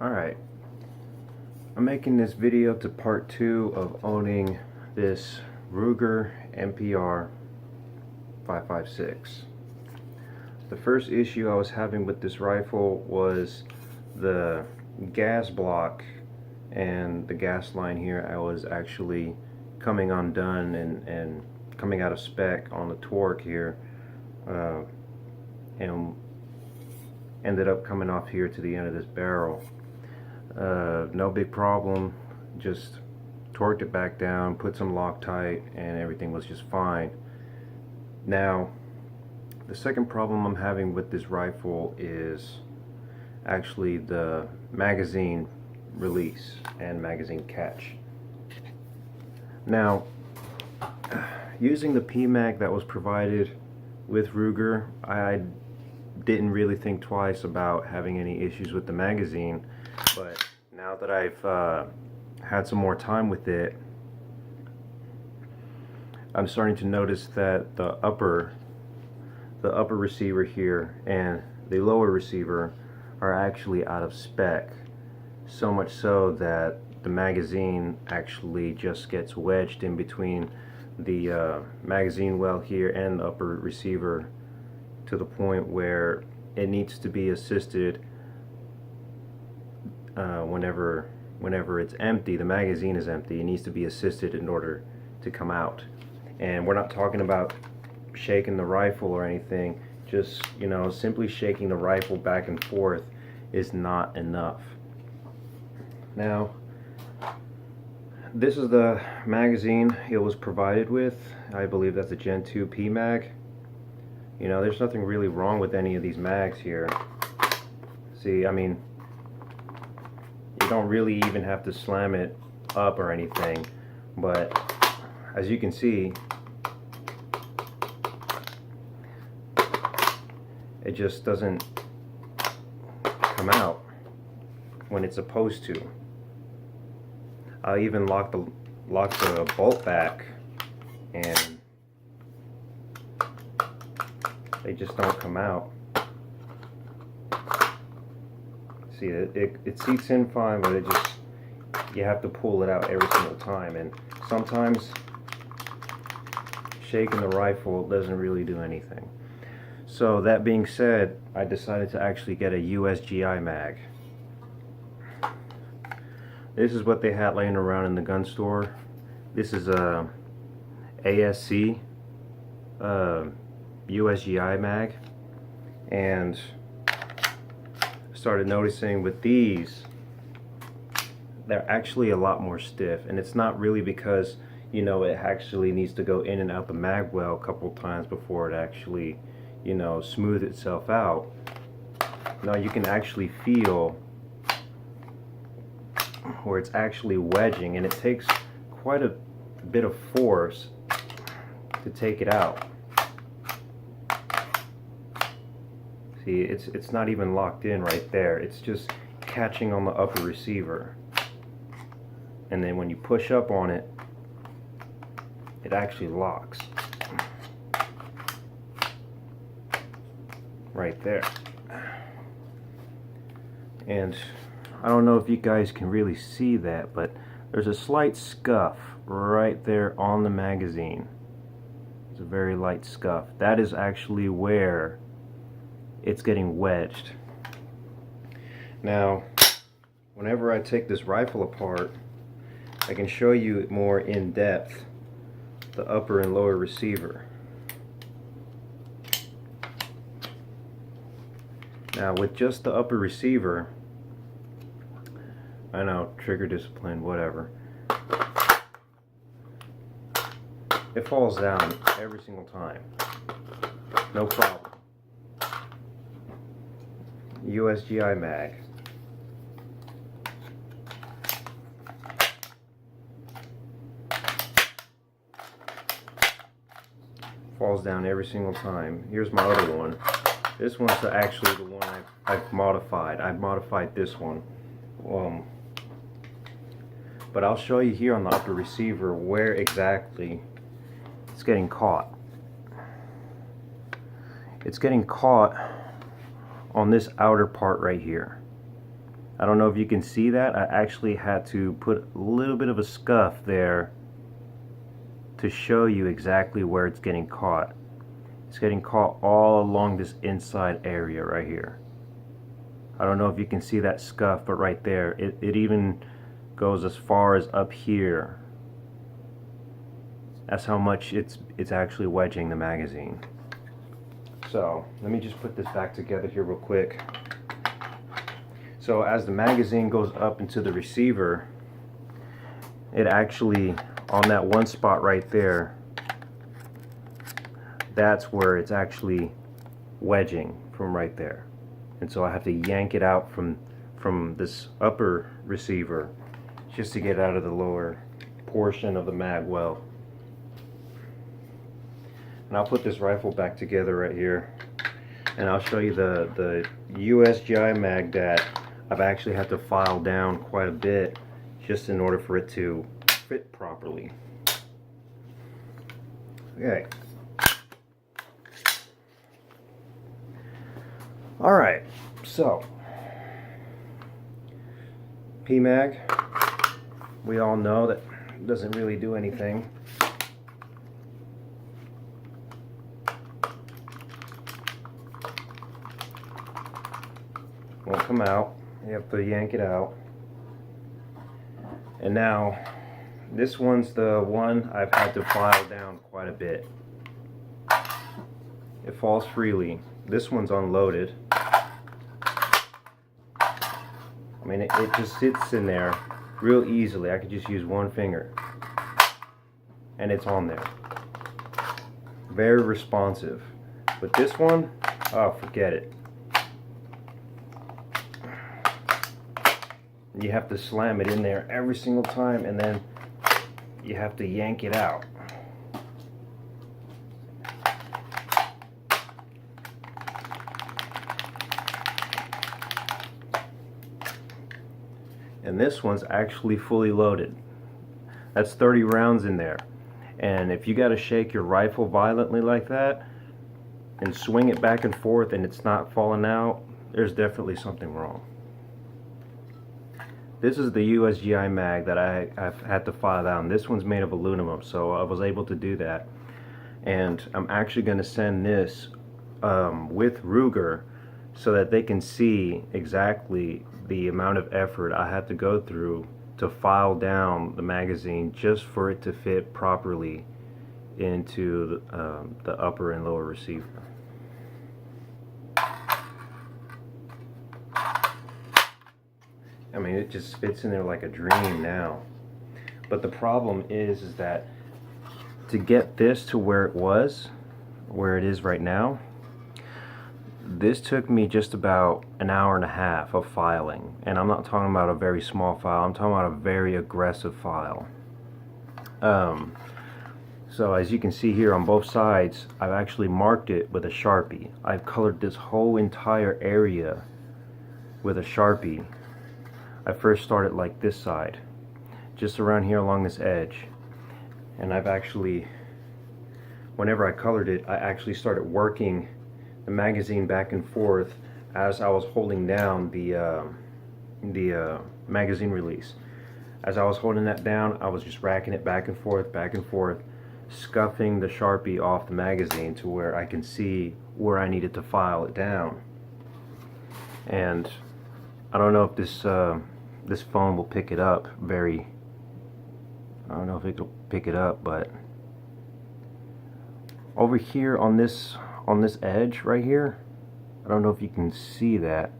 Alright, I'm making this video to part 2 of owning this Ruger MPR 5.56. The first issue I was having with this rifle was the gas block and the gas line here. I was actually coming undone and coming out of spec on the torque here, and ended up coming off here to the end of this barrel. No big problem, just torqued it back down, put some Loctite, and everything was just fine. Now, the second problem I'm having with this rifle is actually the magazine release and magazine catch. Now, using the PMag that was provided with Ruger, I didn't really think twice about having any issues with the magazine, but now that I've had some more time with it, I'm starting to notice that the upper receiver here and the lower receiver are actually out of spec, so much so that the magazine actually just gets wedged in between the magazine well here and the upper receiver, to the point where it needs to be assisted whenever it's empty. The magazine is empty, it needs to be assisted in order to come out. And we're not talking about shaking the rifle or anything, just, you know, simply shaking the rifle back and forth is not enough. Now, this is the magazine it was provided with. I believe that's a Gen 2 PMag. You know, there's nothing really wrong with any of these mags here. See, I mean, you don't really even have to slam it up or anything, but as you can see, it just doesn't come out when it's supposed to. I'll even lock the bolt back, and they just don't come out. See, it seats in fine, but you have to pull it out every single time, and sometimes shaking the rifle doesn't really do anything. So that being said, I decided to actually get a USGI mag. This is what they had laying around in the gun store. This is a ASC USGI mag, and started noticing with these, they're actually a lot more stiff. And it's not really because, you know, it actually needs to go in and out the mag well a couple times before it actually, you know, smooth itself out. No, you can actually feel where it's actually wedging, and it takes quite a bit of force to take it out. See, it's not even locked in right there. It's just catching on the upper receiver, and then when you push up on it, it actually locks right there. And I don't know if you guys can really see that, but there's a slight scuff right there on the magazine. It's a very light scuff. That is actually where it's getting wedged. Now, whenever I take this rifle apart, I can show you more in depth the upper and lower receiver. Now, with just the upper receiver, I know, trigger discipline, whatever, it falls down every single time, no problem. USGI mag. Falls down every single time. Here's my other one. This one's actually the one I've modified. I've modified this one. But I'll show you here on the upper receiver where exactly it's getting caught. It's getting caught on this outer part right here. I don't know if you can see that. I actually had to put a little bit of a scuff there to show you exactly where it's getting caught. It's getting caught all along this inside area right here. I don't know if you can see that scuff, but right there, it even goes as far as up here. That's how much it's actually wedging the magazine. So let me just put this back together here real quick. So as the magazine goes up into the receiver, it actually, on that one spot right there, that's where it's actually wedging from right there. And so I have to yank it out from this upper receiver just to get out of the lower portion of the mag well. And I'll put this rifle back together right here, and I'll show you the USGI mag that I've actually had to file down quite a bit just in order for it to fit properly. Okay. Alright, so PMag, we all know that doesn't really do anything. Won't come out. You have to yank it out. And now this one's the one I've had to file down quite a bit. It falls freely. This one's unloaded. I mean, it just sits in there real easily. I could just use one finger and it's on there. Very responsive. But this one, oh, forget it. You have to slam it in there every single time, and then you have to yank it out. And this one's actually fully loaded. That's 30 rounds in there. And if you got to shake your rifle violently like that and swing it back and forth and it's not falling out, there's definitely something wrong. This is the USGI mag that I've had to file down. This one's made of aluminum, so I was able to do that. And I'm actually going to send this with Ruger so that they can see exactly the amount of effort I had to go through to file down the magazine just for it to fit properly into the upper and lower receiver. I mean, it just fits in there like a dream now. But the problem is that to get this to where it is right now, this took me just about an hour and a half of filing. And I'm not talking about a very small file, I'm talking about a very aggressive file. So as you can see here on both sides, I've actually marked it with a Sharpie. I've colored this whole entire area with a Sharpie. I first started like this side, just around here along this edge, and I've actually, whenever I colored it, I actually started working the magazine back and forth as I was holding down the magazine release. As I was holding that down, I was just racking it back and forth, scuffing the Sharpie off the magazine to where I can see where I needed to file it down. And I don't know if this phone will pick it up I don't know if it will pick it up, but over here on this edge right here, I don't know if you can see that.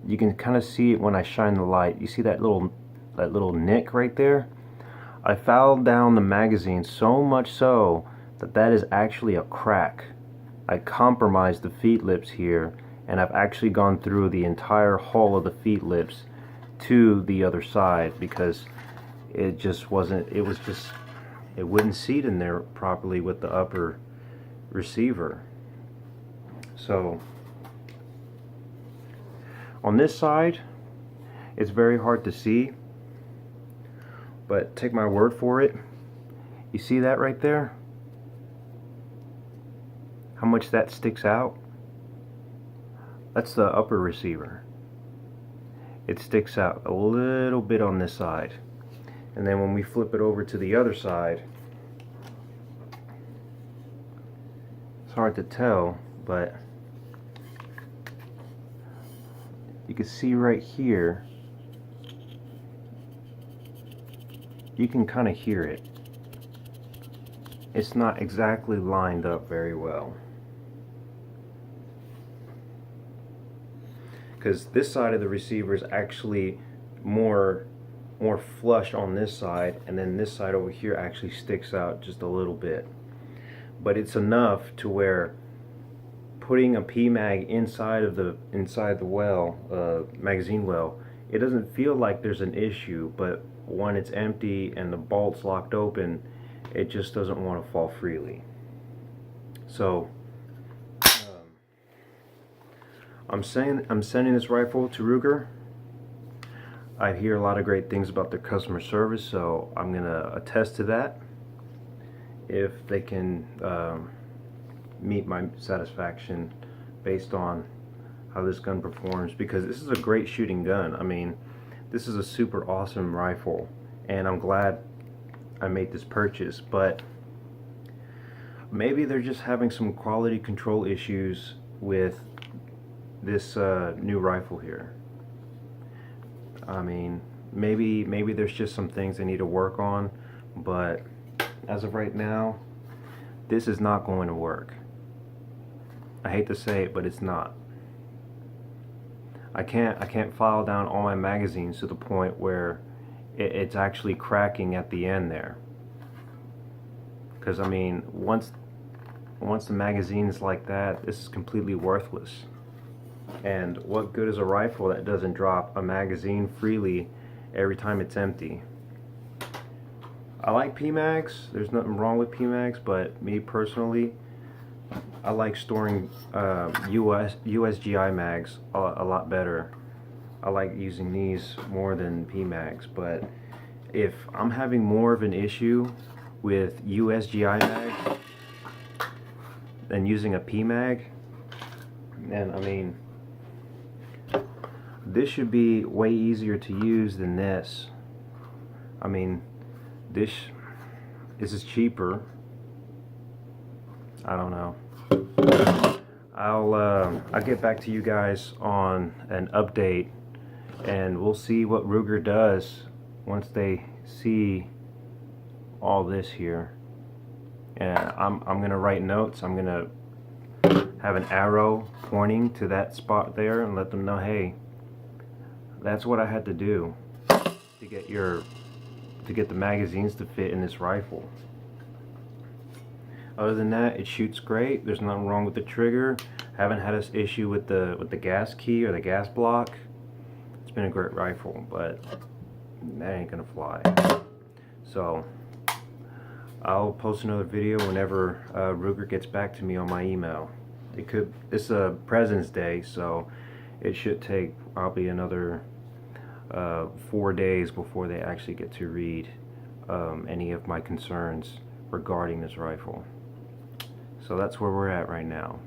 You can kind of see it when I shine the light. You see that little nick right there? I filed down the magazine so much so that is actually a crack. I compromised the feet lips here, and I've actually gone through the entire hull of the feet lips to the other side because it just wasn't, it wouldn't seat in there properly with the upper receiver. So on this side, it's very hard to see, but take my word for it. You see that right there? How much that sticks out? That's the upper receiver. it sticks out a little bit on this side. And then when we flip it over to the other side, it's hard to tell, but you can see right here, you can kind of hear it. It's not exactly lined up very well, because this side of the receiver is actually more flush on this side, and then this side over here actually sticks out just a little bit. But it's enough to where putting a PMag inside the well, magazine well, it doesn't feel like there's an issue, but when it's empty and the bolt's locked open, it just doesn't want to fall freely. So I'm sending this rifle to Ruger. I hear a lot of great things about their customer service, so I'm gonna attest to that if they can meet my satisfaction based on how this gun performs, because this is a great shooting gun. I mean, this is a super awesome rifle, and I'm glad I made this purchase, but maybe they're just having some quality control issues with this new rifle here. I mean, maybe there's just some things they need to work on, but as of right now, this is not going to work. I hate to say it, but it's not. I can't file down all my magazines to the point where it's actually cracking at the end there. Because I mean, once the magazine is like that, this is completely worthless. And what good is a rifle that doesn't drop a magazine freely every time it's empty? I like PMags, there's nothing wrong with PMags, but me personally, I like storing USGI mags a lot better. I like using these more than PMags, but if I'm having more of an issue with USGI mags than using a PMag, then I mean, this should be way easier to use than this. I mean, this is cheaper. I don't know. I'll get back to you guys on an update, and we'll see what Ruger does once they see all this here. And I'm gonna write notes. I'm gonna have an arrow pointing to that spot there and let them know, hey, that's what I had to do to get the magazines to fit in this rifle. Other than that, it shoots great. There's nothing wrong with the trigger. Haven't had this issue with the gas key or the gas block. It's been a great rifle, but that ain't gonna fly. So I'll post another video whenever Ruger gets back to me on my email. It's a President's Day, so it should take probably another 4 days before they actually get to read any of my concerns regarding this rifle. So that's where we're at right now.